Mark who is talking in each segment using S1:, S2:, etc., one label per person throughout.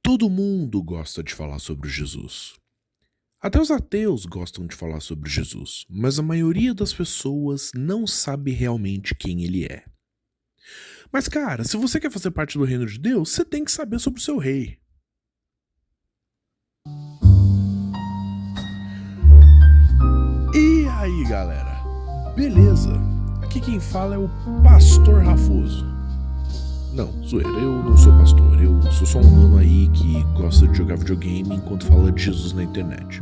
S1: Todo mundo gosta de falar sobre Jesus. Até os ateus gostam de falar sobre Jesus, mas a maioria das pessoas não sabe realmente quem ele é. Mas cara, se você quer fazer parte do reino de Deus, você tem que saber sobre o seu rei. E aí galera, beleza? Aqui quem fala é o Pastor Rafoso. Não, zoeira, eu não sou pastor, eu sou só um mano aí que gosta de jogar videogame enquanto fala de Jesus na internet.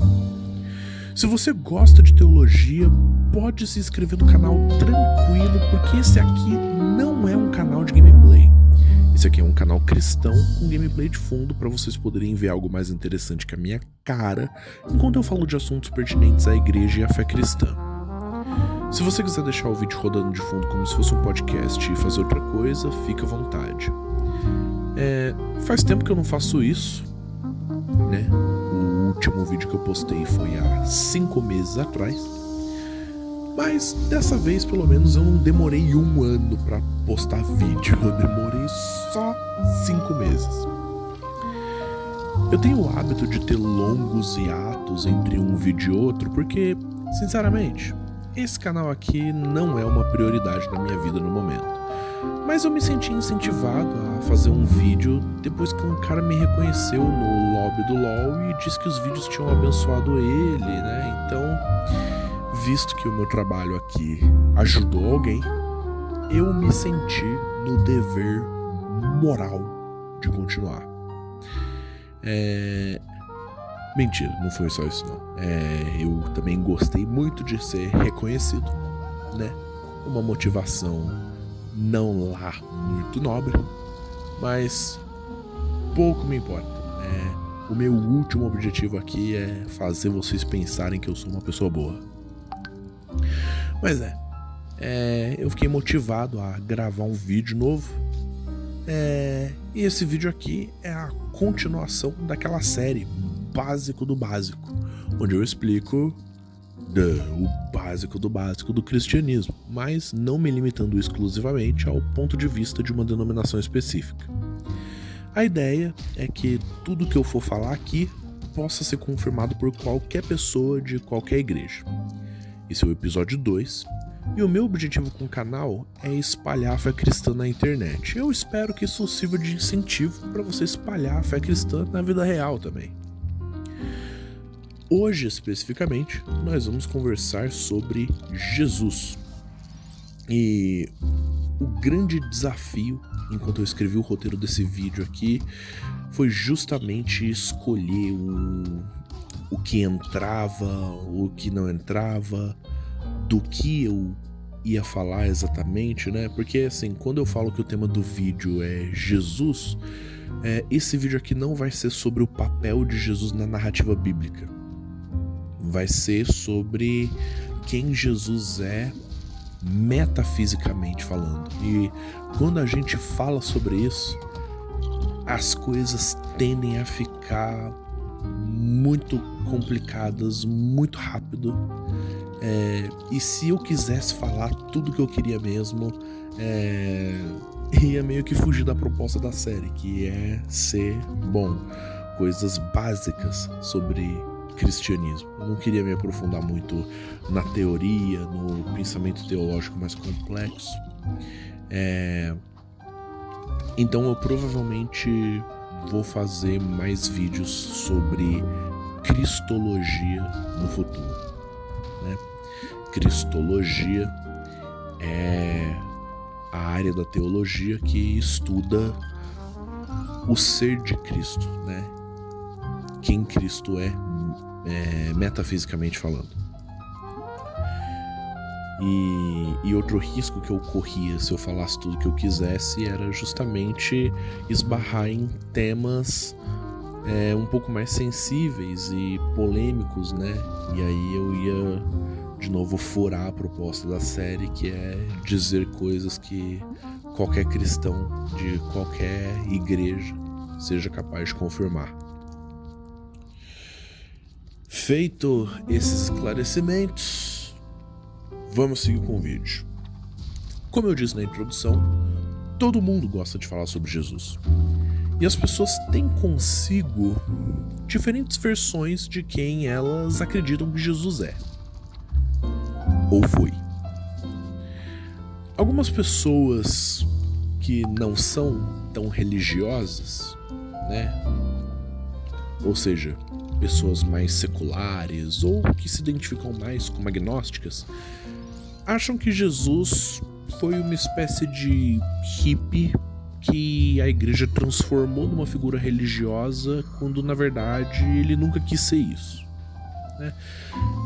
S1: Se você gosta de teologia, pode se inscrever no canal tranquilo, porque esse aqui não é um canal de gameplay. Esse aqui é um canal cristão com gameplay de fundo para vocês poderem ver algo mais interessante que a minha cara, enquanto eu falo de assuntos pertinentes à igreja e à fé cristã. Se você quiser deixar o vídeo rodando de fundo como se fosse um podcast e fazer outra coisa, fica à vontade. Faz tempo que eu não faço isso, né? O último vídeo que eu postei foi há 5 meses atrás. Mas dessa vez, pelo menos, eu não demorei 1 ano pra postar vídeo. Eu demorei só 5 meses. Eu tenho o hábito de ter longos hiatos entre um vídeo e outro porque, sinceramente, esse canal aqui não é uma prioridade na minha vida no momento. Mas eu me senti incentivado a fazer um vídeo depois que um cara me reconheceu no lobby do LoL e disse que os vídeos tinham abençoado ele, né? Então, visto que o meu trabalho aqui ajudou alguém, eu me senti no dever moral de continuar. Mentira, não foi só isso não. Eu também gostei muito de ser reconhecido, né? Uma motivação não lá muito nobre, mas pouco me importa. O meu último objetivo aqui é fazer vocês pensarem que eu sou uma pessoa boa. Mas eu fiquei motivado a gravar um vídeo novo. E esse vídeo aqui é a continuação daquela série Básico do Básico, onde eu explico o básico do básico do cristianismo, mas não me limitando exclusivamente ao ponto de vista de uma denominação específica. A ideia é que tudo que eu for falar aqui possa ser confirmado por qualquer pessoa de qualquer igreja. Esse é o episódio 2, e o meu objetivo com o canal é espalhar a fé cristã na internet. Eu espero que isso sirva de incentivo para você espalhar a fé cristã na vida real também. Hoje, especificamente, nós vamos conversar sobre Jesus. E o grande desafio, enquanto eu escrevi o roteiro desse vídeo aqui, foi justamente escolher o que entrava, o que não entrava, do que eu ia falar exatamente, né? Porque, assim, quando eu falo que o tema do vídeo é Jesus, esse vídeo aqui não vai ser sobre o papel de Jesus na narrativa bíblica. Vai ser sobre quem Jesus é metafisicamente falando. E quando a gente fala sobre isso, as coisas tendem a ficar muito complicadas, muito rápido. E se eu quisesse falar tudo que eu queria mesmo, ia meio que fugir da proposta da série, que é ser, coisas básicas sobre cristianismo. Eu não queria me aprofundar muito na teoria, no pensamento teológico mais complexo. Então eu provavelmente vou fazer mais vídeos sobre cristologia no futuro, né? Cristologia é a área da teologia que estuda o ser de Cristo, né? Quem Cristo é, metafisicamente falando. E outro risco que eu corria se eu falasse tudo que eu quisesse era justamente esbarrar em temas um pouco mais sensíveis e polêmicos, né? E aí eu ia de novo furar a proposta da série, que é dizer coisas que qualquer cristão de qualquer igreja seja capaz de confirmar. Feito esses esclarecimentos, vamos seguir com o vídeo. Como eu disse na introdução, todo mundo gosta de falar sobre Jesus. E as pessoas têm consigo diferentes versões de quem elas acreditam que Jesus é. Ou foi. Algumas pessoas que não são tão religiosas, né? Ou seja, pessoas mais seculares ou que se identificam mais como agnósticas, acham que Jesus foi uma espécie de hippie que a igreja transformou numa figura religiosa quando na verdade ele nunca quis ser isso, né?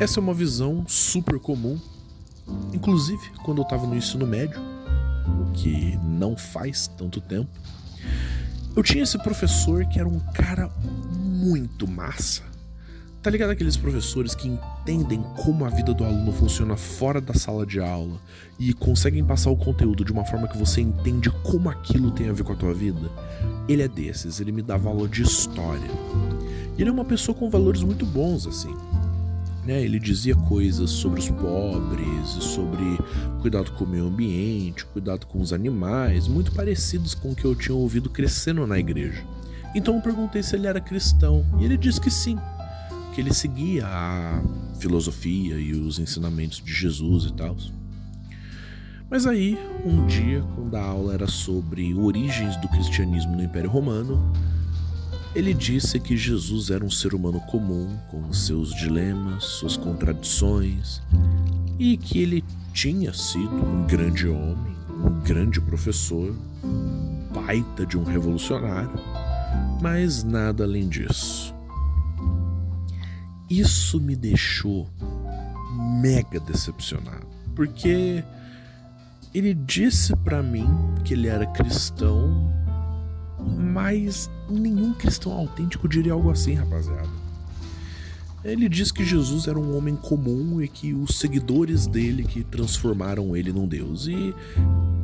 S1: Essa é uma visão super comum, inclusive quando eu estava no ensino médio, o que não faz tanto tempo. Eu tinha esse professor que era um cara muito massa. Tá ligado aqueles professores que entendem como a vida do aluno funciona fora da sala de aula e conseguem passar o conteúdo de uma forma que você entende como aquilo tem a ver com a tua vida? Ele é desses, ele me dava aula de história. E ele é uma pessoa com valores muito bons, assim, né? Ele dizia coisas sobre os pobres, sobre cuidado com o meio ambiente, cuidado com os animais, muito parecidos com o que eu tinha ouvido crescendo na igreja. Então eu perguntei se ele era cristão, e ele disse que sim, que ele seguia a filosofia e os ensinamentos de Jesus e tal. Mas aí, um dia, quando a aula era sobre origens do cristianismo no Império Romano, ele disse que Jesus era um ser humano comum, com seus dilemas, suas contradições, e que ele tinha sido um grande homem, um grande professor, baita de um revolucionário, mas nada além disso. Isso me deixou mega decepcionado, porque ele disse pra mim que ele era cristão, mas nenhum cristão autêntico diria algo assim, rapaziada. Ele disse que Jesus era um homem comum e que os seguidores dele que transformaram ele num deus. E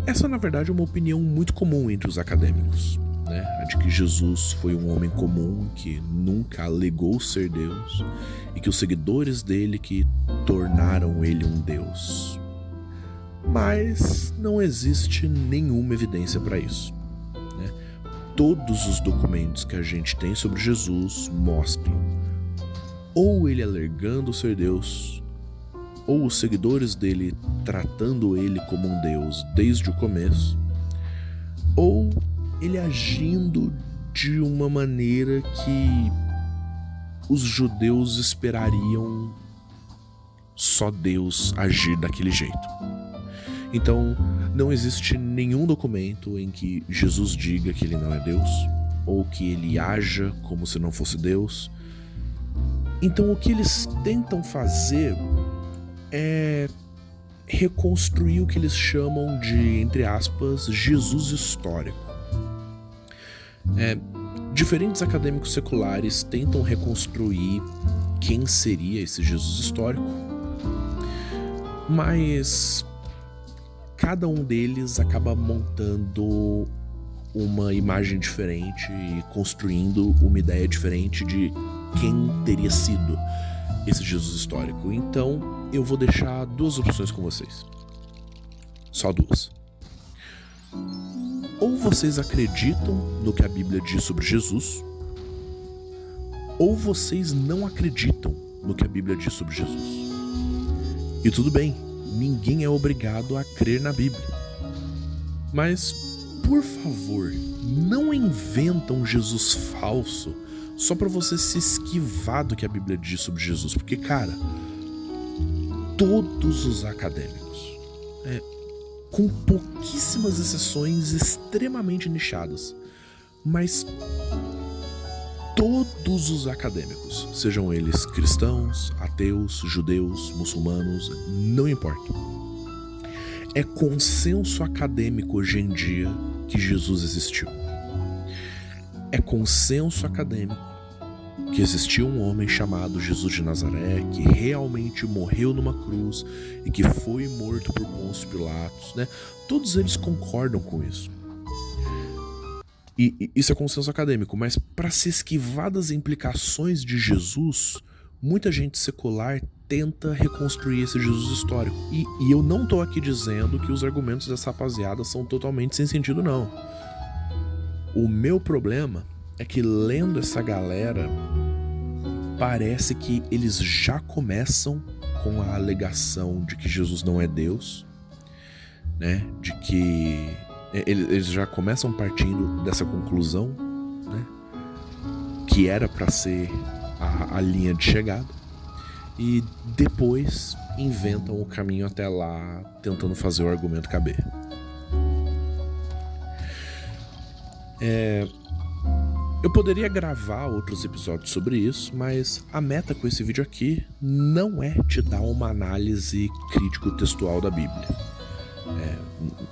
S1: essa, na verdade, é uma opinião muito comum entre os acadêmicos, né? A de que Jesus foi um homem comum que nunca alegou ser Deus e que os seguidores dele que tornaram ele um Deus. Mas não existe nenhuma evidência para isso, né? Todos os documentos que a gente tem sobre Jesus mostram ou ele alegando ser Deus, ou os seguidores dele tratando ele como um Deus desde o começo, ou ele agindo de uma maneira que os judeus esperariam só Deus agir daquele jeito. Então, não existe nenhum documento em que Jesus diga que ele não é Deus, ou que ele haja como se não fosse Deus. Então, o que eles tentam fazer é reconstruir o que eles chamam de, entre aspas, Jesus histórico. Diferentes acadêmicos seculares tentam reconstruir quem seria esse Jesus histórico, mas cada um deles acaba montando uma imagem diferente e construindo uma ideia diferente de quem teria sido esse Jesus histórico. Então eu vou deixar duas opções com vocês. Só duas. Ou vocês acreditam no que a Bíblia diz sobre Jesus, ou vocês não acreditam no que a Bíblia diz sobre Jesus. E tudo bem, ninguém é obrigado a crer na Bíblia. Mas, por favor, não inventa um Jesus falso só pra você se esquivar do que a Bíblia diz sobre Jesus. Porque, cara, todos os acadêmicos, com pouquíssimas exceções extremamente nichadas, mas todos os acadêmicos, sejam eles cristãos, ateus, judeus, muçulmanos, não importa, é consenso acadêmico hoje em dia que Jesus existiu. É consenso acadêmico que existiu um homem chamado Jesus de Nazaré, que realmente morreu numa cruz e que foi morto por Pôncio Pilatos, né? Todos eles concordam com isso. E isso é consenso acadêmico, mas para se esquivar das implicações de Jesus, muita gente secular tenta reconstruir esse Jesus histórico. E eu não tô aqui dizendo que os argumentos dessa rapaziada são totalmente sem sentido, não. O meu problema é que lendo essa galera, parece que eles já começam com a alegação de que Jesus não é Deus, né? De que eles já começam partindo dessa conclusão, né? Que era para ser a linha de chegada, e depois inventam o caminho até lá, tentando fazer o argumento caber. Eu poderia gravar outros episódios sobre isso, mas a meta com esse vídeo aqui não é te dar uma análise crítico-textual da Bíblia.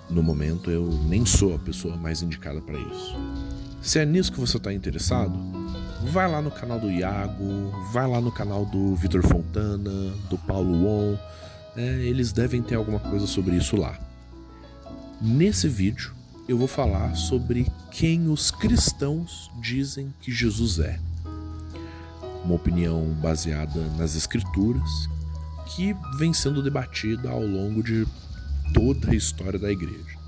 S1: No momento eu nem sou a pessoa mais indicada para isso. Se é nisso que você está interessado, vai lá no canal do Iago, vai lá no canal do Vitor Fontana, do Paulo Won, eles devem ter alguma coisa sobre isso lá. Nesse vídeo eu vou falar sobre quem os cristãos dizem que Jesus é. Uma opinião baseada nas escrituras que vem sendo debatida ao longo de toda a história da igreja.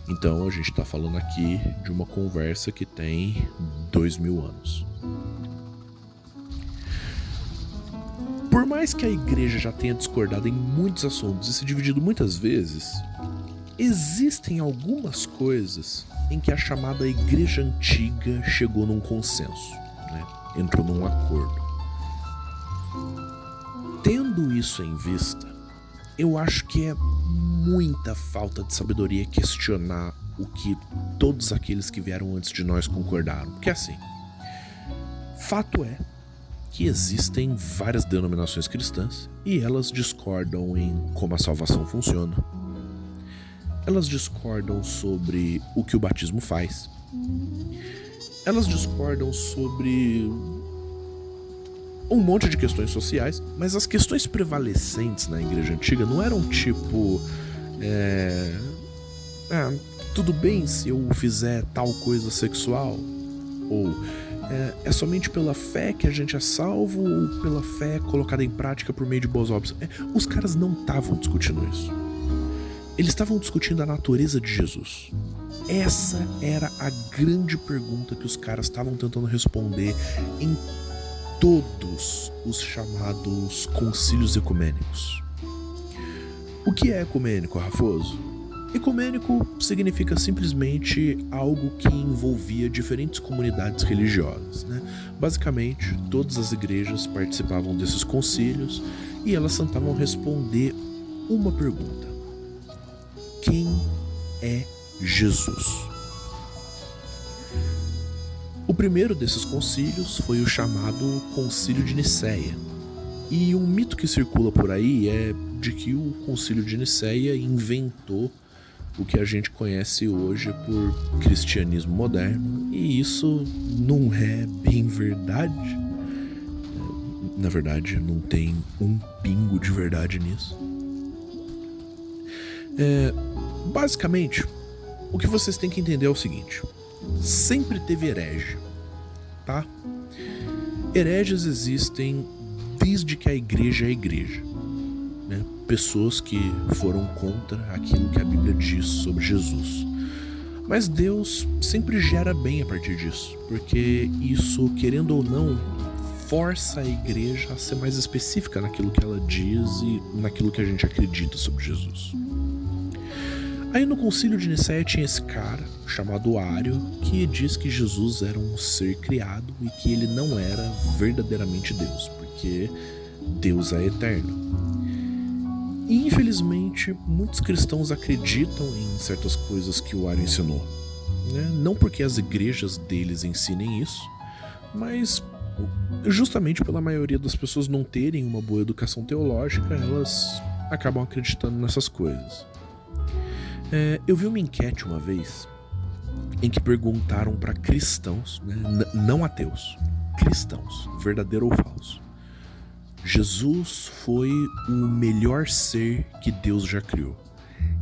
S1: Então a gente está falando aqui de uma conversa que tem 2000 anos. Por mais que a igreja já tenha discordado em muitos assuntos e se dividido muitas vezes, existem algumas coisas em que a chamada igreja antiga chegou num consenso, né? Entrou num acordo. Tendo isso em vista, eu acho que é muita falta de sabedoria questionar o que todos aqueles que vieram antes de nós concordaram. Porque assim, fato é que existem várias denominações cristãs e elas discordam em como a salvação funciona. Elas discordam sobre o que o batismo faz. Elas discordam sobre um monte de questões sociais, mas as questões prevalecentes na igreja antiga não eram tipo tudo bem se eu fizer tal coisa sexual, ou é somente pela fé que a gente é salvo, ou pela fé colocada em prática por meio de boas obras. Os caras não estavam discutindo isso. Eles estavam discutindo a natureza de Jesus. Essa era a grande pergunta que os caras estavam tentando responder em todos os chamados concílios ecumênicos. O que é ecumênico, Rafoso? Ecumênico significa simplesmente algo que envolvia diferentes comunidades religiosas, né? Basicamente, todas as igrejas participavam desses concílios e elas tentavam responder uma pergunta: quem é Jesus? O primeiro desses concílios foi o chamado Concílio de Nicéia. E um mito que circula por aí é de que o Concílio de Nicéia inventou o que a gente conhece hoje por cristianismo moderno, e isso não é bem verdade. Na verdade, não tem um pingo de verdade nisso. Basicamente, o que vocês têm que entender é o seguinte: sempre teve herege, tá? Hereges existem desde que a igreja é igreja, né? Pessoas que foram contra aquilo que a Bíblia diz sobre Jesus. Mas Deus sempre gera bem a partir disso, porque isso, querendo ou não, força a igreja a ser mais específica naquilo que ela diz e naquilo que a gente acredita sobre Jesus. Aí no Concílio de Nicéia tinha esse cara, chamado Ário, que diz que Jesus era um ser criado e que ele não era verdadeiramente Deus, porque Deus é eterno. E infelizmente, muitos cristãos acreditam em certas coisas que o Ário ensinou, né? Não porque as igrejas deles ensinem isso, mas justamente pela maioria das pessoas não terem uma boa educação teológica, elas acabam acreditando nessas coisas. Eu vi uma enquete uma vez em que perguntaram para cristãos, né, não ateus, cristãos, verdadeiro ou falso: Jesus foi o melhor ser que Deus já criou.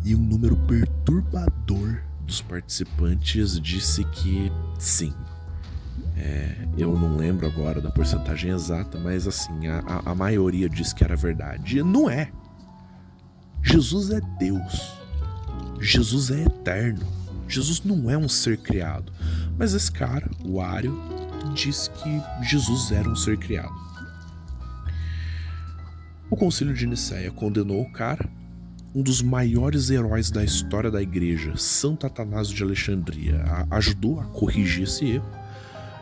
S1: E um número perturbador dos participantes disse que sim. Eu não lembro agora da porcentagem exata, mas assim, a maioria disse que era verdade. E não é. Jesus é Deus. Jesus é eterno. Jesus não é um ser criado. Mas esse cara, o Ário, disse que Jesus era um ser criado. O Concílio de Nicéia condenou o cara. Um dos maiores heróis da história da igreja, Santo Atanásio de Alexandria, ajudou a corrigir esse erro.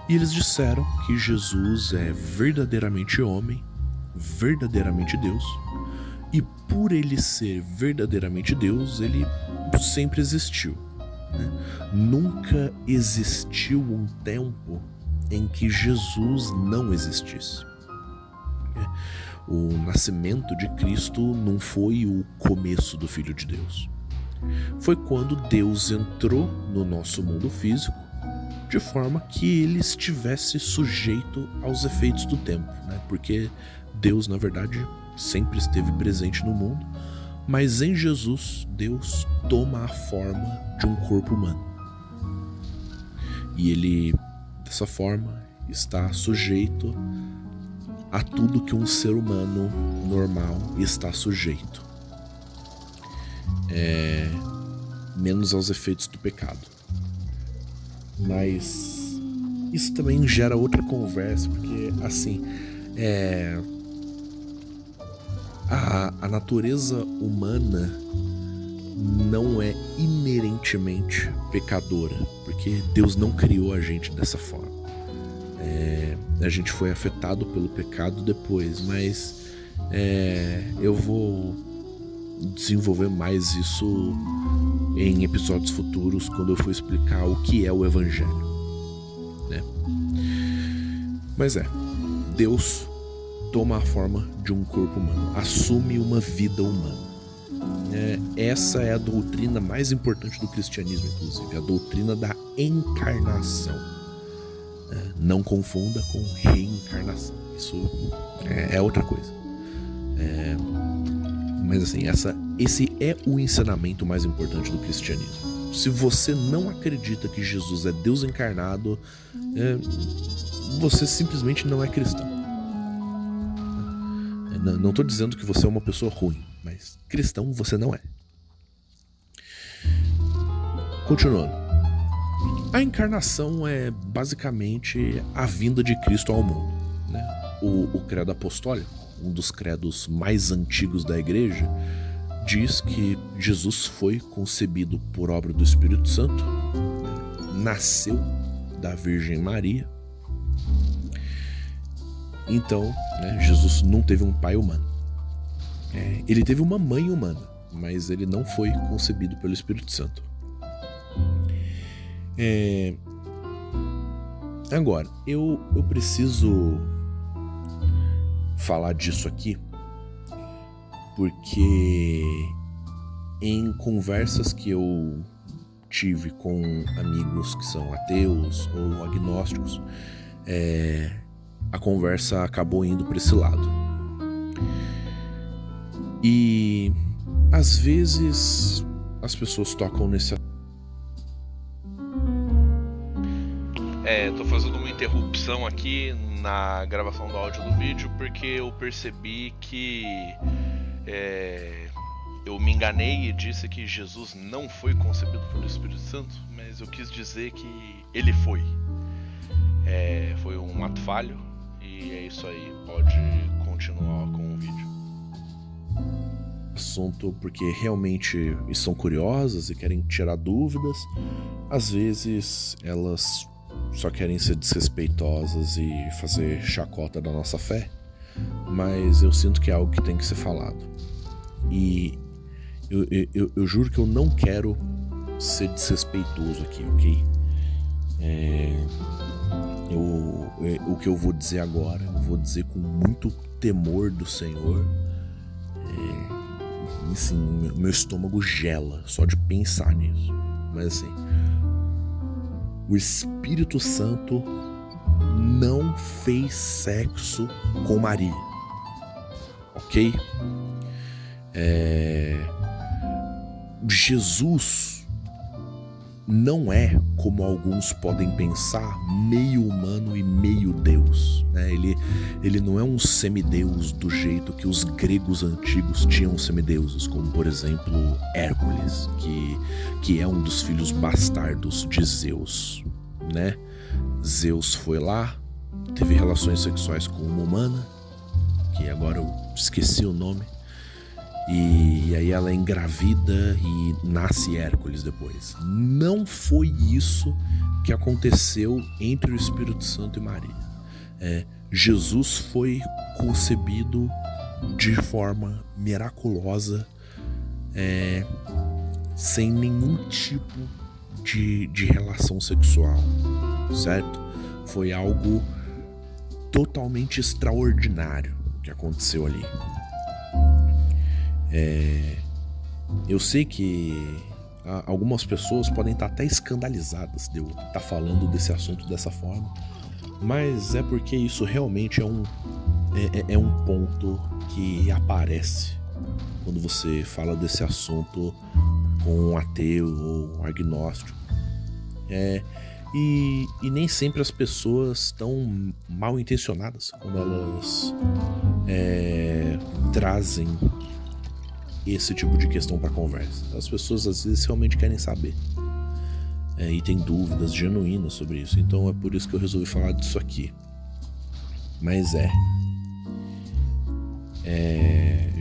S1: E eles disseram que Jesus é verdadeiramente homem, verdadeiramente Deus. E por ele ser verdadeiramente Deus, ele sempre existiu, né? Nunca existiu um tempo em que Jesus não existisse. O nascimento de Cristo não foi o começo do Filho de Deus. Foi quando Deus entrou no nosso mundo físico, de forma que ele estivesse sujeito aos efeitos do tempo, né? Porque Deus, na verdade, sempre esteve presente no mundo, mas em Jesus, Deus toma a forma de um corpo humano. E ele, dessa forma, está sujeito a tudo que um ser humano normal está sujeito, menos aos efeitos do pecado. Mas isso também gera outra conversa, porque assim, a natureza humana não é inerentemente pecadora, porque Deus não criou a gente dessa forma. A gente foi afetado pelo pecado depois, mas eu vou desenvolver mais isso em episódios futuros, quando eu for explicar o que é o Evangelho, né? Mas Deus toma a forma de um corpo humano, assume uma vida humana. Essa é a doutrina mais importante do cristianismo, inclusive, a doutrina da encarnação. Não confunda com reencarnação, isso é outra coisa. Mas assim, esse é o ensinamento mais importante do cristianismo. Se você não acredita que Jesus é Deus encarnado, você simplesmente não é cristão. Não estou dizendo que você é uma pessoa ruim, mas cristão você não é. Continuando. A encarnação é basicamente a vinda de Cristo ao mundo, né? O credo apostólico, um dos credos mais antigos da igreja, diz que Jesus foi concebido por obra do Espírito Santo, né? Nasceu da Virgem Maria. Então, né, Jesus não teve um pai humano. Ele teve uma mãe humana, mas ele não foi concebido pelo Espírito Santo. Agora, eu preciso falar disso aqui, porque em conversas que eu tive com amigos que são ateus ou agnósticos, a conversa acabou indo para esse lado. E às vezes as pessoas tocam nesse.
S2: Tô fazendo uma interrupção aqui na gravação do áudio do vídeo porque eu percebi que eu me enganei e disse que Jesus não foi concebido pelo Espírito Santo, mas eu quis dizer que ele foi. Foi um ato falho e é isso aí, pode continuar com o vídeo.
S1: Assunto porque realmente estão curiosas e querem tirar dúvidas. Às vezes elas só querem ser desrespeitosas e fazer chacota da nossa fé, mas eu sinto que é algo que tem que ser falado. E eu juro que eu não quero ser desrespeitoso aqui, ok? O que eu vou dizer agora, eu vou dizer com muito temor do Senhor. Assim, meu estômago gela só de pensar nisso. Mas assim, o Espírito Santo não fez sexo com Maria, ok? Jesus não é, como alguns podem pensar, meio humano e meio Deus, né? Ele não é um semideus do jeito que os gregos antigos tinham semideuses, como por exemplo Hércules, que é um dos filhos bastardos de Zeus. né? Zeus foi lá, teve relações sexuais com uma humana, que agora eu esqueci o nome, e aí ela engravida e nasce Hércules depois. Não foi isso que aconteceu entre o Espírito Santo e Maria. Jesus foi concebido de forma miraculosa, sem nenhum tipo de relação sexual, certo? Foi algo totalmente extraordinário que aconteceu ali. Eu sei que algumas pessoas podem estar até escandalizadas de eu estar falando desse assunto dessa forma, mas é porque isso realmente é um ponto que aparece quando você fala desse assunto com um ateu ou agnóstico. E nem sempre as pessoas estão mal intencionadas quando elas trazem esse tipo de questão para conversa. As pessoas às vezes realmente querem saber, e tem dúvidas genuínas sobre isso. Então é por isso que eu resolvi falar disso aqui. Mas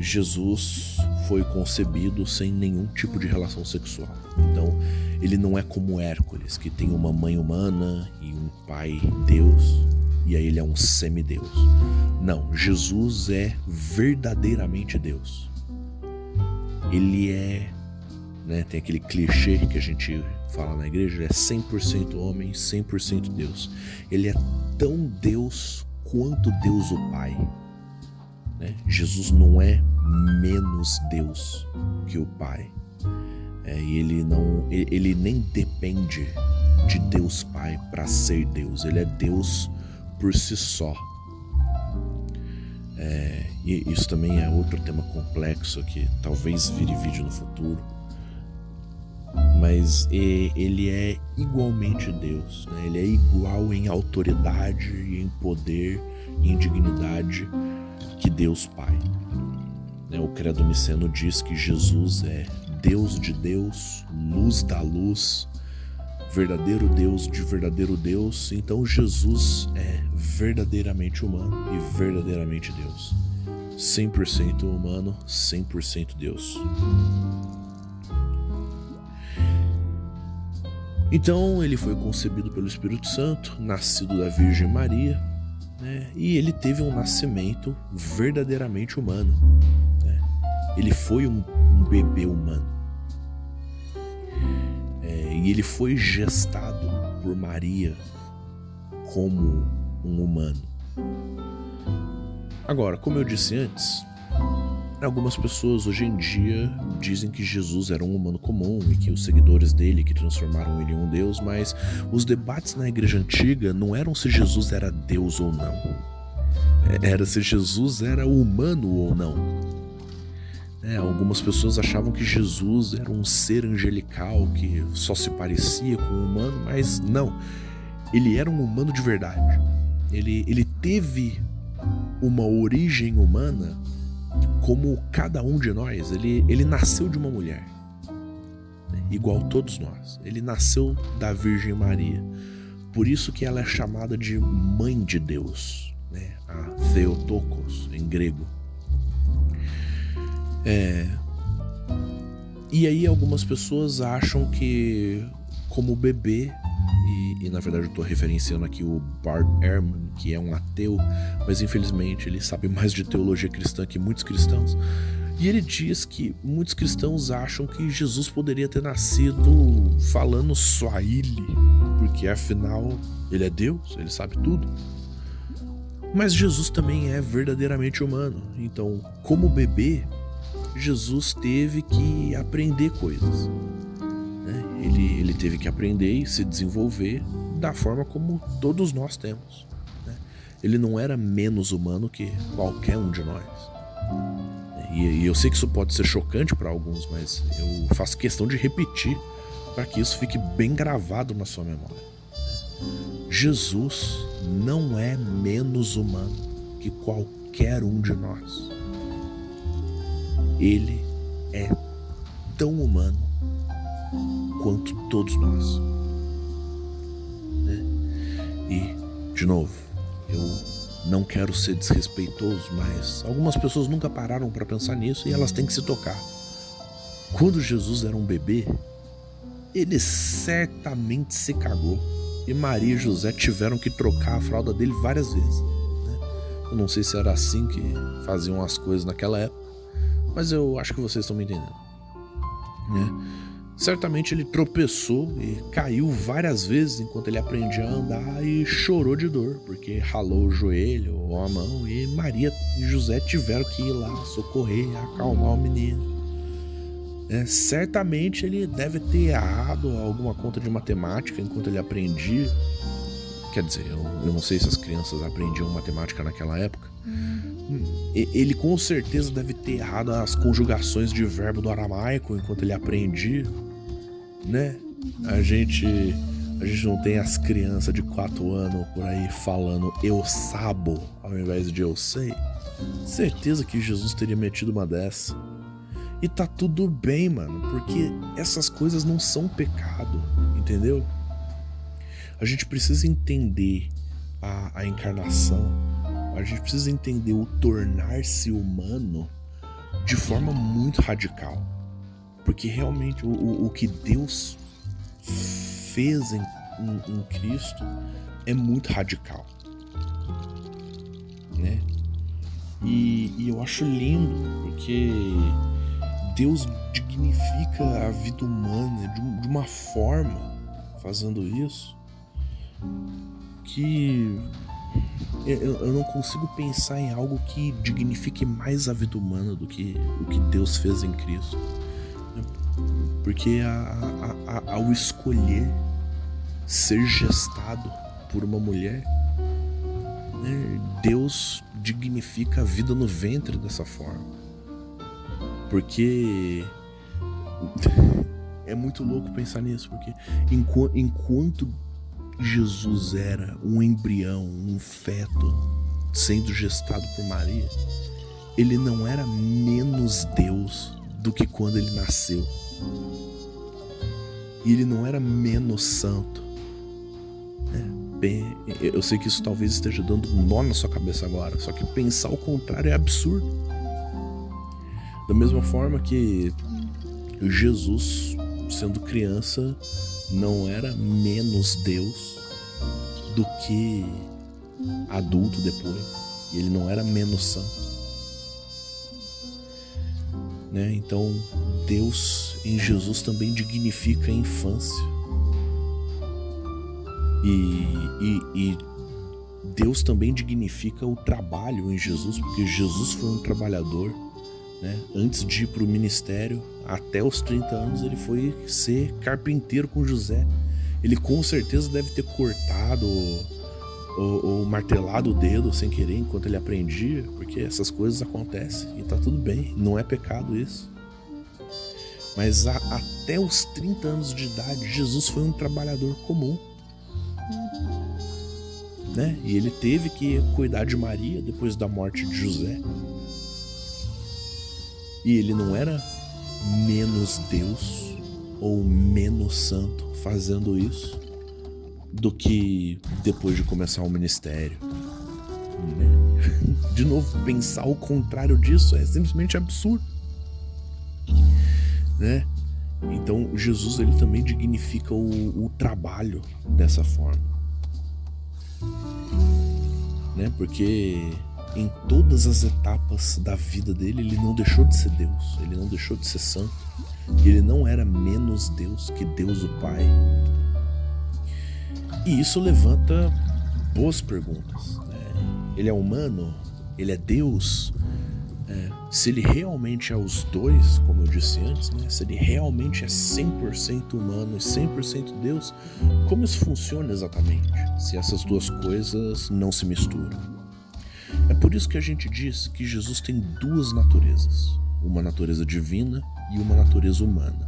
S1: Jesus foi concebido sem nenhum tipo de relação sexual. Então ele não é como Hércules, que tem uma mãe humana e um pai Deus, e aí ele é um semideus. Não, Jesus é verdadeiramente Deus. Ele tem aquele clichê que a gente fala na igreja, ele é 100% homem, 100% Deus. Ele é tão Deus quanto Deus o Pai. Jesus não é menos Deus que o Pai. E ele nem depende de Deus Pai para ser Deus. Ele é Deus por si só. E isso também é outro tema complexo que talvez vire vídeo no futuro. Mas ele é igualmente Deus, né? Ele é igual em autoridade, em poder, em dignidade que Deus Pai. O Credo Niceno diz que Jesus é Deus de Deus, luz da luz, verdadeiro Deus de verdadeiro Deus. Então Jesus é verdadeiramente humano e verdadeiramente Deus. 100% humano, 100% Deus. Então ele foi concebido pelo Espírito Santo, nascido da Virgem Maria, e ele teve um nascimento verdadeiramente humano. Ele foi um bebê humano. E ele foi gestado por Maria como um humano. Agora, como eu disse antes, algumas pessoas hoje em dia dizem que Jesus era um humano comum e que os seguidores dele que transformaram ele em um Deus, mas os debates na igreja antiga não eram se Jesus era Deus ou não. Era se Jesus era humano ou não. Algumas pessoas achavam que Jesus era um ser angelical que só se parecia com um humano, mas não. Ele era um humano de verdade. Ele teve uma origem humana como cada um de nós. Ele nasceu de uma mulher, igual todos nós. Ele nasceu da Virgem Maria. Por isso que ela é chamada de Mãe de Deus, a Theotokos em grego. E aí algumas pessoas acham que como bebê, e na verdade eu estou referenciando aqui o Bart Ehrman, que é um ateu, mas infelizmente ele sabe mais de teologia cristã que muitos cristãos, e ele diz que muitos cristãos acham que Jesus poderia ter nascido falando Swahili, porque afinal ele é Deus, ele sabe tudo. Mas Jesus também é verdadeiramente humano, então como bebê Jesus teve que aprender coisas. Ele teve que aprender e se desenvolver da forma como todos nós temos. Ele não era menos humano que qualquer um de nós. E eu sei que isso pode ser chocante para alguns, mas eu faço questão de repetir para que isso fique bem gravado na sua memória. Jesus não é menos humano que qualquer um de nós. Ele é tão humano quanto todos nós. De novo, eu não quero ser desrespeitoso, mas algumas pessoas nunca pararam para pensar nisso e elas têm que se tocar. Quando Jesus era um bebê, ele certamente se cagou e Maria e José tiveram que trocar a fralda dele várias vezes, né? Eu não sei se era assim que faziam as coisas naquela época, mas eu acho que vocês estão me entendendo, né? Certamente ele tropeçou e caiu várias vezes enquanto ele aprendia a andar e chorou de dor, porque ralou o joelho ou a mão e Maria e José tiveram que ir lá socorrer, acalmar o menino. Certamente ele deve ter errado alguma conta de matemática enquanto ele aprendia. Quer dizer, eu não sei se as crianças aprendiam matemática naquela época. Ele com certeza deve ter errado as conjugações de verbo do aramaico enquanto ele aprendia, né? A gente não tem as crianças de 4 anos por aí falando eu sabo ao invés de eu sei. Certeza que Jesus teria metido uma dessa. E tá tudo bem, mano, porque essas coisas não são pecado, entendeu? A gente precisa entender a encarnação, a gente precisa entender o tornar-se humano de forma muito radical. Porque realmente o que Deus fez em Cristo é muito radical, né? E eu acho lindo, porque Deus dignifica a vida humana de uma forma, fazendo isso, que eu não consigo pensar em algo que dignifique mais a vida humana do que o que Deus fez em Cristo. Porque ao escolher ser gestado por uma mulher, né, Deus dignifica a vida no ventre dessa forma. Porque é muito louco pensar nisso, porque enquanto Jesus era um embrião, um feto sendo gestado por Maria, ele não era menos Deus do que quando ele nasceu. E ele não era menos santo. Bem, eu sei que isso talvez esteja dando um nó na sua cabeça agora, só que pensar o contrário é absurdo. Da mesma forma que Jesus, sendo criança, não era menos Deus do que adulto depois. E ele não era menos santo, né? Então, Deus em Jesus também dignifica a infância. E Deus também dignifica o trabalho em Jesus, porque Jesus foi um trabalhador, né? Antes de ir para o ministério, até os 30 anos, ele foi ser carpinteiro com José. Ele com certeza deve ter cortado ou martelado o dedo sem querer enquanto ele aprendia, porque essas coisas acontecem e tá tudo bem, não é pecado isso. Mas até os 30 anos de idade, Jesus foi um trabalhador comum, né? E ele teve que cuidar de Maria depois da morte de José. E ele não era menos Deus ou menos santo fazendo isso do que depois de começar o ministério, né? De novo, pensar o contrário disso é simplesmente absurdo, né? Então Jesus, ele também dignifica o trabalho dessa forma, né? Porque em todas as etapas da vida dele, ele não deixou de ser Deus, ele não deixou de ser santo, e ele não era menos Deus que Deus o Pai. E isso levanta boas perguntas, né? Ele é humano? Ele é Deus? Se ele realmente é os dois, como eu disse antes, né? Se ele realmente é 100% humano e 100% Deus, como isso funciona exatamente, se essas duas coisas não se misturam? É por isso que a gente diz que Jesus tem duas naturezas, uma natureza divina e uma natureza humana.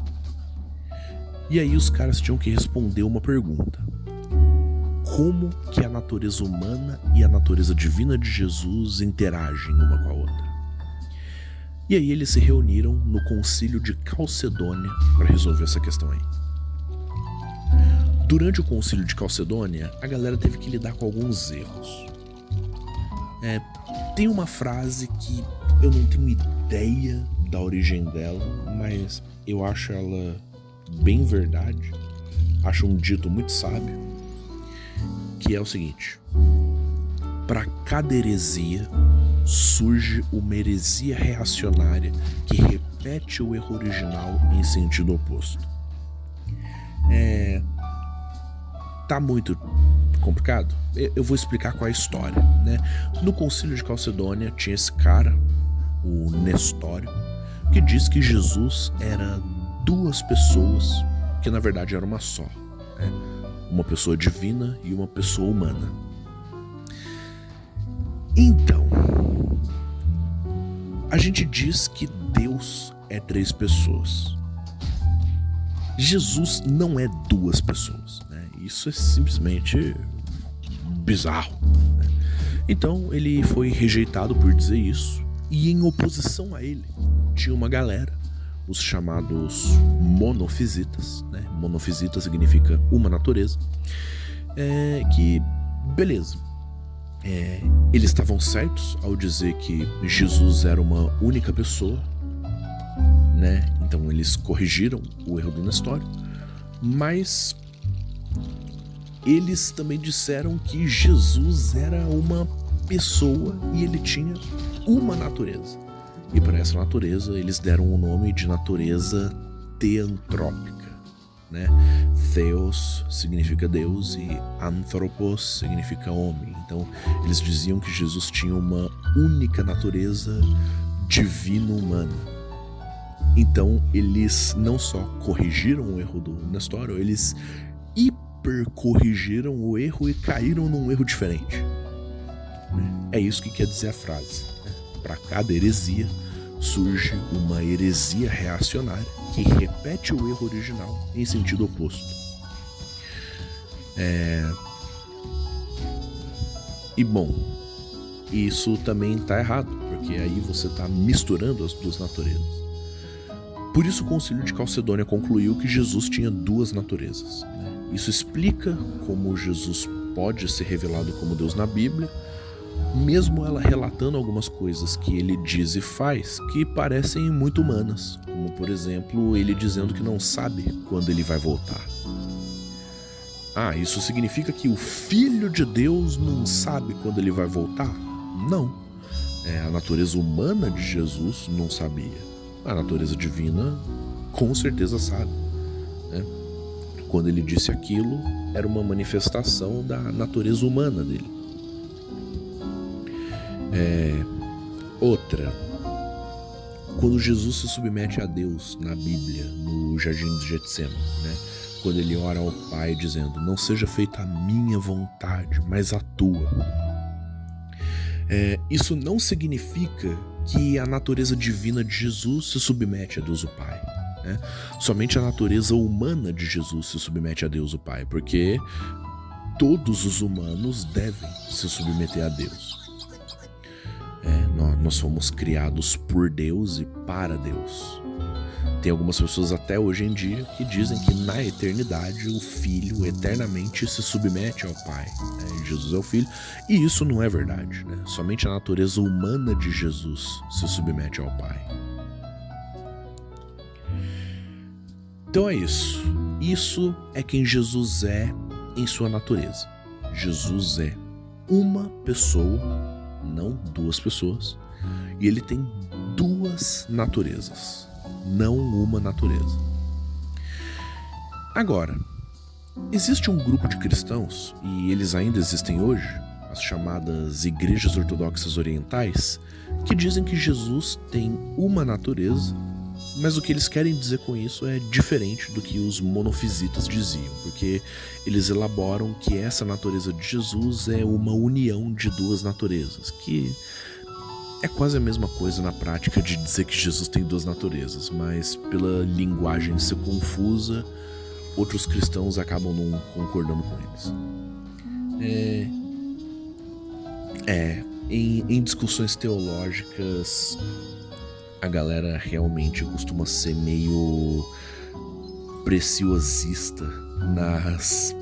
S1: E aí os caras tinham que responder uma pergunta: como que a natureza humana e a natureza divina de Jesus interagem uma com a outra? E aí eles se reuniram no concílio de Calcedônia para resolver essa questão aí. Durante o Concílio de Calcedônia, a galera teve que lidar com alguns erros. Tem uma frase que eu não tenho ideia da origem dela, mas eu acho ela bem verdade. Acho um dito muito sábio, que é o seguinte: para cada heresia surge uma heresia reacionária que repete o erro original em sentido oposto. Tá muito complicado? Eu vou explicar qual é a história, né? No Concílio de Calcedônia tinha esse cara, o Nestório, que diz que Jesus era duas pessoas, que na verdade era uma só, né? Uma pessoa divina e uma pessoa humana. Então, a gente diz que Deus é três pessoas. Jesus não é duas pessoas, né? Isso é simplesmente bizarro, né? Então ele foi rejeitado por dizer isso, e em oposição a ele tinha uma galera, os chamados monofisitas, né? Monofisita significa uma natureza, que, beleza, eles estavam certos ao dizer que Jesus era uma única pessoa, né? Então eles corrigiram o erro do Nestório, mas eles também disseram que Jesus era uma pessoa e ele tinha uma natureza. E para essa natureza eles deram o nome de natureza teantrópica, né? Theos significa Deus e anthropos significa homem. Então eles diziam que Jesus tinha uma única natureza divino-humana. Então eles não só corrigiram o erro do Nestório, eles hipercorrigiram o erro e caíram num erro diferente. É isso que quer dizer a frase, né? Para cada heresia surge uma heresia reacionária que repete o erro original em sentido oposto. E bom, isso também tá errado, porque aí você tá misturando as duas naturezas. Por isso o Concílio de Calcedônia concluiu que Jesus tinha duas naturezas, né? Isso explica como Jesus pode ser revelado como Deus na Bíblia, mesmo ela relatando algumas coisas que ele diz e faz que parecem muito humanas, como por exemplo ele dizendo que não sabe quando ele vai voltar. Isso significa que o Filho de Deus não sabe quando ele vai voltar? Não. A natureza humana de Jesus não sabia. A natureza divina com certeza sabe, né? Quando ele disse aquilo, era uma manifestação da natureza humana dele. Outra, quando Jesus se submete a Deus na Bíblia, no Jardim de Getsemane, né? Quando ele ora ao Pai dizendo: não seja feita a minha vontade, mas a tua. Isso não significa que a natureza divina de Jesus se submete a Deus o Pai, né? Somente a natureza humana de Jesus se submete a Deus o Pai, porque todos os humanos devem se submeter a Deus. Nós fomos criados por Deus e para Deus. Tem algumas pessoas até hoje em dia que dizem que na eternidade o Filho eternamente se submete ao Pai, né? Jesus é o Filho, e isso não é verdade, né? Somente a natureza humana de Jesus se submete ao Pai. Então é isso. Isso é quem Jesus é em sua natureza. Jesus é uma pessoa, não duas pessoas, e ele tem duas naturezas, não uma natureza. Agora, existe um grupo de cristãos, e eles ainda existem hoje, as chamadas igrejas ortodoxas orientais, que dizem que Jesus tem uma natureza, mas o que eles querem dizer com isso é diferente do que os monofisitas diziam, porque eles elaboram que essa natureza de Jesus é uma união de duas naturezas, que é quase a mesma coisa na prática de dizer que Jesus tem duas naturezas, mas pela linguagem ser confusa, outros cristãos acabam não concordando com eles. Em discussões teológicas, a galera realmente costuma ser meio preciosista nas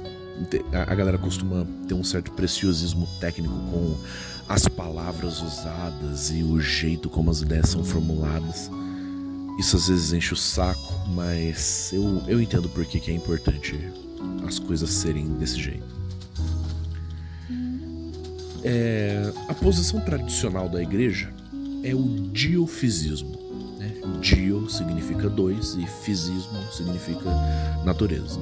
S1: a galera costuma ter um certo preciosismo técnico com as palavras usadas e o jeito como as ideias são formuladas. Isso às vezes enche o saco, mas eu entendo por que é importante as coisas serem desse jeito. A posição tradicional da igreja é o diofisismo, né? Dio significa dois e fisismo significa natureza,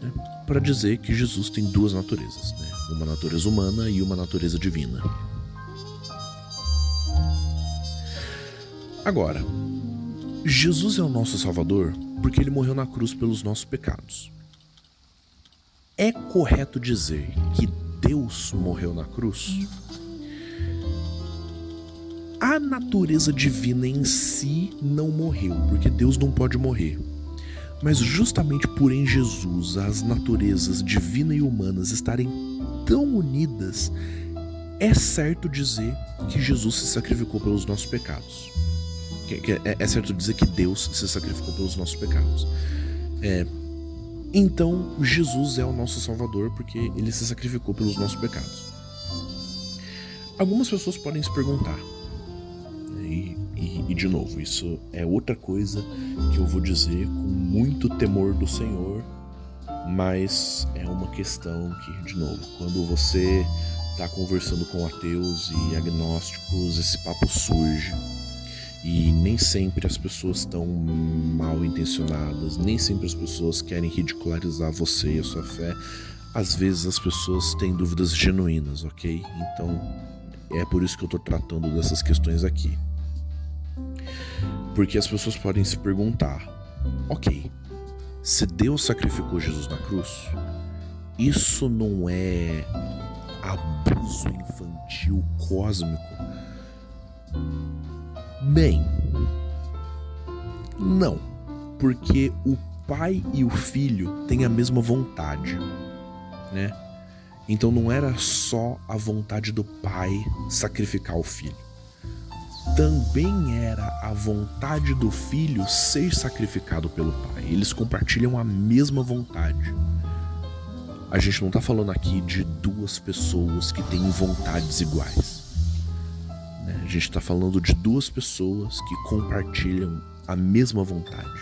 S1: né? Para dizer que Jesus tem duas naturezas, né? Uma natureza humana e uma natureza divina. Agora, Jesus é o nosso Salvador porque ele morreu na cruz pelos nossos pecados. É correto dizer que Deus morreu na cruz? A natureza divina em si não morreu, porque Deus não pode morrer. Mas justamente por em Jesus as naturezas divina e humanas estarem tão unidas, é certo dizer que Jesus se sacrificou pelos nossos pecados. É certo dizer que Deus se sacrificou pelos nossos pecados. Então, Jesus é o nosso Salvador porque ele se sacrificou pelos nossos pecados. Algumas pessoas podem se perguntar, e de novo, isso é outra coisa que eu vou dizer com muito temor do Senhor, mas é uma questão que, de novo, quando você está conversando com ateus e agnósticos, esse papo surge. E nem sempre as pessoas estão mal intencionadas, nem sempre as pessoas querem ridicularizar você e a sua fé. Às vezes as pessoas têm dúvidas genuínas, ok? Então é por isso que eu tô tratando dessas questões aqui. Porque as pessoas podem se perguntar, ok, se Deus sacrificou Jesus na cruz, isso não é abuso infantil cósmico? Bem, não, porque o pai e o filho têm a mesma vontade, né? Então não era só a vontade do pai sacrificar o filho. Também era a vontade do filho ser sacrificado pelo pai. Eles compartilham a mesma vontade. A gente não tá falando aqui de duas pessoas que têm vontades iguais. A gente está falando de duas pessoas que compartilham a mesma vontade.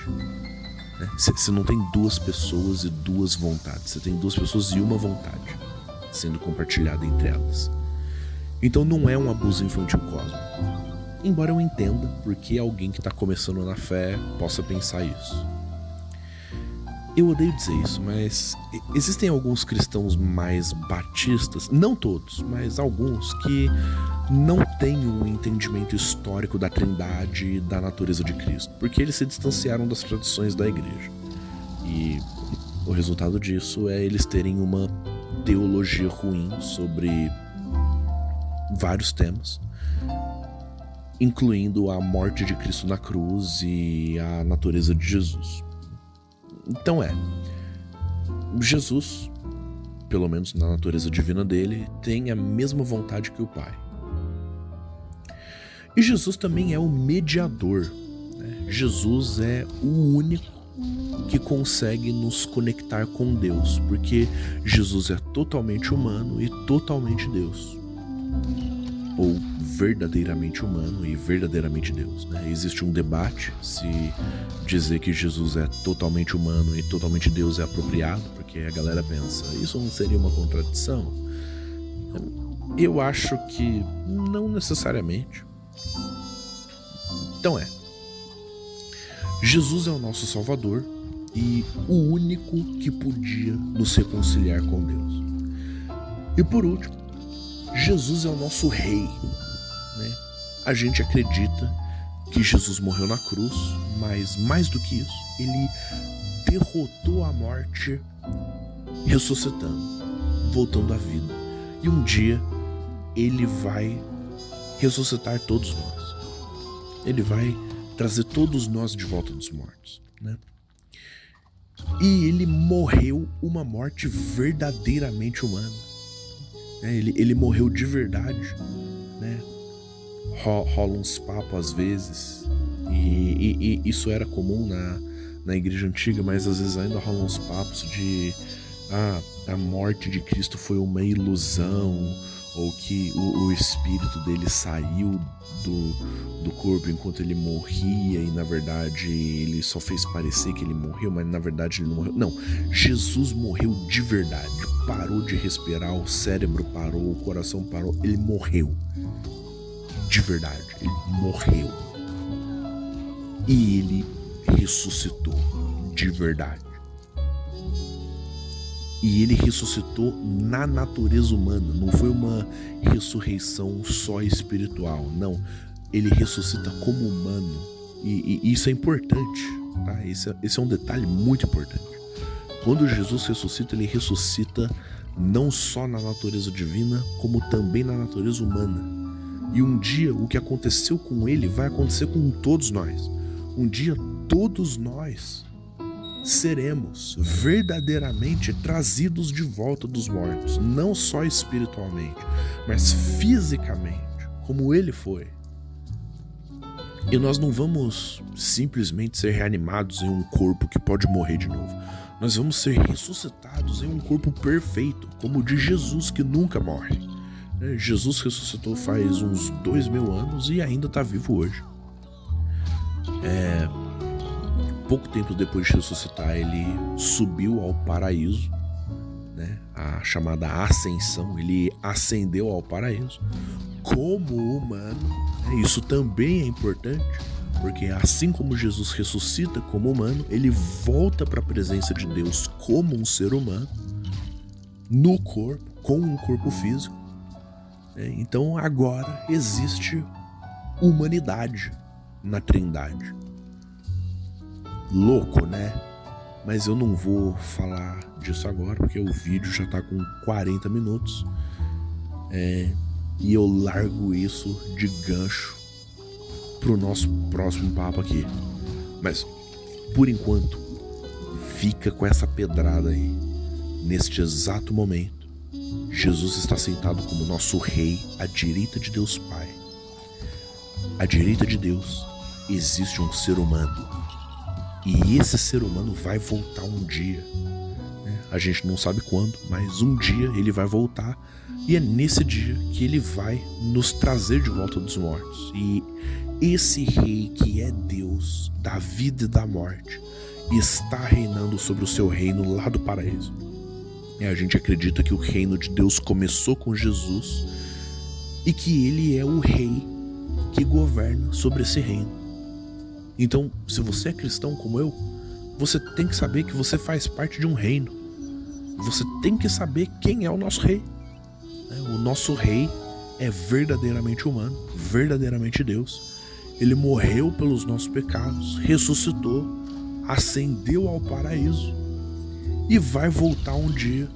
S1: Você não tem duas pessoas e duas vontades. Você tem duas pessoas e uma vontade sendo compartilhada entre elas. Então não é um abuso infantil cósmico. Embora eu entenda porque alguém que está começando na fé possa pensar isso. Eu odeio dizer isso, mas existem alguns cristãos mais batistas, não todos, mas alguns que não têm um entendimento histórico da Trindade e da natureza de Cristo, porque eles se distanciaram das tradições da igreja. E o resultado disso é eles terem uma teologia ruim sobre vários temas, incluindo a morte de Cristo na cruz e a natureza de Jesus. Então Jesus, pelo menos na natureza divina dele, tem a mesma vontade que o Pai. E Jesus também é o mediador, né? Jesus é o único que consegue nos conectar com Deus, porque Jesus é totalmente humano e totalmente Deus. Ou verdadeiramente humano e verdadeiramente Deus, né? Existe um debate se dizer que Jesus é totalmente humano e totalmente Deus é apropriado, porque a galera pensa, isso não seria uma contradição? Eu acho que não necessariamente. Então Jesus é o nosso Salvador e o único que podia nos reconciliar com Deus. E por último, Jesus é o nosso Rei, né? A gente acredita que Jesus morreu na cruz, mas mais do que isso, ele derrotou a morte ressuscitando, voltando à vida. E um dia ele vai ressuscitar todos nós. Ele vai trazer todos nós de volta dos mortos, né? E ele morreu uma morte verdadeiramente humana. Ele morreu de verdade, né? Rola uns papos às vezes, e isso era comum na igreja antiga, mas às vezes ainda rolam uns papos de a morte de Cristo foi uma ilusão, ou que o espírito dele saiu do corpo enquanto ele morria e na verdade ele só fez parecer que ele morreu, mas na verdade ele não morreu. Não, Jesus morreu de verdade, parou de respirar, o cérebro parou, o coração parou, ele morreu de verdade, ele morreu e ele ressuscitou de verdade. E ele ressuscitou na natureza humana, não foi uma ressurreição só espiritual, não. Ele ressuscita como humano, e isso é importante, tá? Esse é um detalhe muito importante. Quando Jesus ressuscita, ele ressuscita não só na natureza divina, como também na natureza humana. E um dia, o que aconteceu com ele vai acontecer com todos nós. Um dia, todos nós seremos verdadeiramente trazidos de volta dos mortos, não só espiritualmente, mas fisicamente, como ele foi. E nós não vamos simplesmente ser reanimados em um corpo que pode morrer de novo. Nós vamos ser ressuscitados em um corpo perfeito, como o de Jesus, que nunca morre. Jesus ressuscitou faz uns 2000 anos e ainda está vivo hoje. Pouco tempo depois de ressuscitar, ele subiu ao paraíso, né? A chamada ascensão, ele ascendeu ao paraíso como humano. Isso também é importante, porque assim como Jesus ressuscita como humano, ele volta para a presença de Deus como um ser humano, no corpo, com um corpo físico. Então agora existe humanidade na Trindade. Louco, né? Mas eu não vou falar disso agora, porque o vídeo já tá com 40 minutos. E eu largo isso de gancho pro nosso próximo papo aqui. Mas, por enquanto, fica com essa pedrada aí. Neste exato momento, Jesus está sentado como nosso Rei à direita de Deus Pai. À direita de Deus existe um ser humano. E esse ser humano vai voltar um dia. A gente não sabe quando, mas um dia ele vai voltar. E é nesse dia que ele vai nos trazer de volta dos mortos. E esse rei que é Deus da vida e da morte está reinando sobre o seu reino lá do paraíso. E a gente acredita que o reino de Deus começou com Jesus e que ele é o rei que governa sobre esse reino. Então, se você é cristão como eu, você tem que saber que você faz parte de um reino. Você tem que saber quem é o nosso rei. O nosso rei é verdadeiramente humano, verdadeiramente Deus. Ele morreu pelos nossos pecados, ressuscitou, ascendeu ao paraíso e vai voltar um dia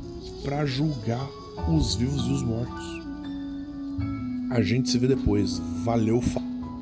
S1: para julgar os vivos e os mortos. A gente se vê depois. Valeu,